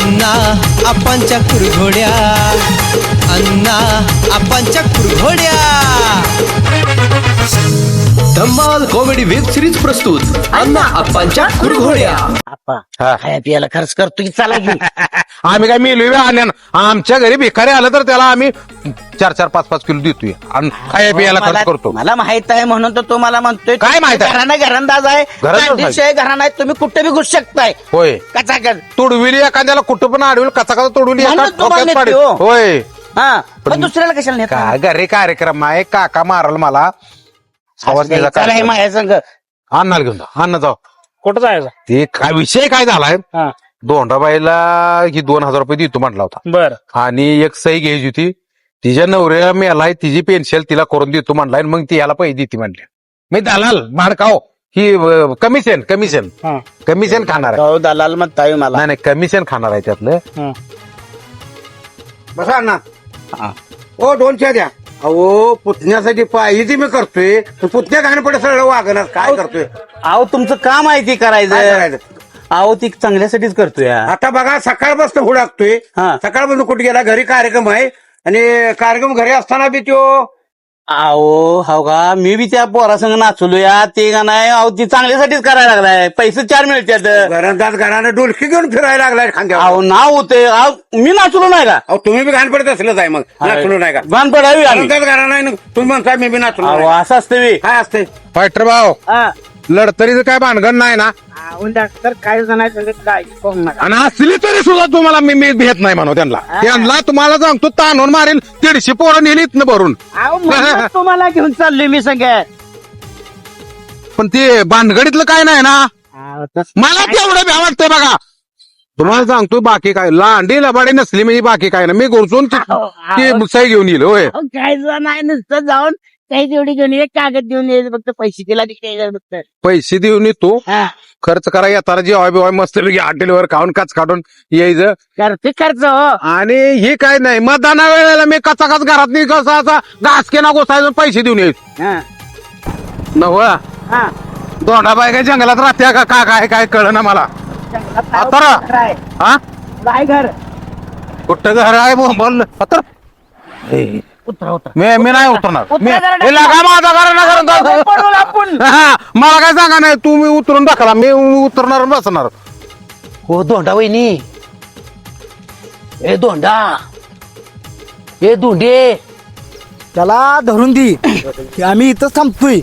अण्णा आपांच्या कुरघोड्या, अण्णा आपांच्या कुरघोड्या. धम्माल comedy web series प्रस्तुत अण्णा आपांच्या कुरघोड्या. आप्पा खाया पियाला खर्च करतो की चला घेऊन. आम्ही काय मिळलोय आण्यान आमच्या घरी भिकारी आलं तर त्याला आम्ही 4-4, 5-5 किलो देतोय आणि खाया पियाला खर्च करतो. मला माहित आहे म्हणून तर तो मला म्हणतोय काय माहित आहे? घरांदाज आहे, घरांदाज आहे. घराणा आहे, तुम्ही कुठे बी घुस शकताय. होय कचाकच तोडविली एखाद्याला कुठं पण अडविल कचा तोडविली एका म्हणून तुम्हाला ठोक्यात पाडील. नेतो. होय हा पण दुसऱ्याला कशाला नेता? काय घरी कार्यक्रम आहे काका मारल मला आवाज चला द्यायचा हे माझ्या संग. अन्नाला घेऊन जा अन्न जाऊ. कुठं जायचं? ते काय विषय काय झालाय हा दोंडाबाईला ही 2000 रुपये देतो म्हटला होता बर आणि एक सही घ्यायची होती. तिच्या नवऱ्याला मिळालाय तिची पेन्शन तिला करून देतो म्हणलाय मग ती याला पैसे देते म्हणले. मी दलाल भाडकाव ही कमिशन कमिशन हा कमिशन खाणार आहे. गाव दलाल म्हणताय मला. नाही नाही कमिशन खाणार आहे त्यातलं. हा. बसा ना. हा. ओ 2 चहा द्या. अहो पुतण्यासाठी पाहिजे मी करतोय पुतण्या घाण पडे सगळं वागणार काय करतोय. अहो तुमचं काम आहे ते काय करायचं. करायचं? अहो ती चांगल्यासाठीच करतोय. आता बघा सकाळपासून हुडाकतोय. हा. सकाळपासून कुठे गेला घरी कार्यक्रम आहे आणि कार्यक्रम घरी असताना बी त्यो अहो हो का मी बी त्या पोरासंग नाचलो या ते का नाही. अहो ती चांगल्यासाठीच करायला लागलाय. पैसे 4 मिळतात. घरात घरानं डोलकी घेऊन फिरायला लागलाय खांद्यावर. अहो नाव होते. अहो मी नाचलो नाही का? अहो तुम्ही बी घाण पडत असलंच आहे मग नाचलो नाही का? भान पडावी आम्ही. घरात घरा नाही ना. तुम्ही म्हणताय मी बी नाचलो अहो नाही. असं असतं बी. काय असते फायटर भाऊ लढतरीचं काय भानगड नाही ना तर काय जणांचं काय आणि असली तरी सुद्धा तुम्हाला मी भेट नाही म्हणू त्यांना तुम्हाला सांगतो ताणून मारेल 150 पोरं नेलीत ना भरून. तुम्हाला घेऊन चाललोय मी सगळ्यात. पण ते भानगडीतलं काय नाही ना मला तेवढं भ्या वाटतंय बघा. तुम्हाला सांगतो बाकी काय लांडी लबाडी नसली म्हणजे बाकी काय ना मी घुसून ती सही घेऊन येईल. होय काय नाही नुसतं जाऊन काही तेवढी घेऊन ये कागद देऊन ये फक्त पैसे तिला फक्त पैसे देऊन येतो खर्च करा येताना जेव्हा बिवाय मस्त हॉटेलवर खाऊन काच काढून यायचं करते खर्च हो. आणि हे काय नाही मतदाना वेळेला मी कचाकच घरात नाही कसा असा घास के ना गोसायचं पैसे देऊन यायचं हा. नव हा. दोंडाबाई काय जंगलात राहत्या का काय काय कळ ना मला. आता हा काय घर कुठं घर आहे बोल आता उतरा उतरा मी नाही उतरणार उतरा जरा हे लागा माझा घरा पडू आपण. मला काय सांगा नाही तुम्ही उतरून टाकला मी उतरणार आणि बसणार. हो धोंडा वहिनी. ए धोंडा ए धोंडे त्याला धरून दी. आम्ही इथंच थांबतोय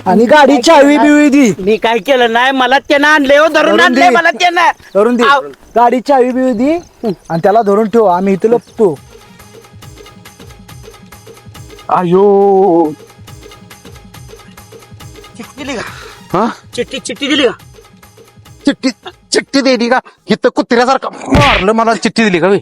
आणि गाडी चावी बिवी दी. मी काय केलं नाही मला त्यानं आणले हो धरून धरून आणले दे. मला त्यानं. धरून दे आव. गाडी चावी बिवी दी आणि त्याला धरून ठेव. आम्ही इथं लपतो. अयो चिठ्ठी दिली का? हा चिठ्ठी दिली का? चिठ्ठी दिली का इथं कुत्र्यासारखं मारलं मला चिठ्ठी दिली का बे?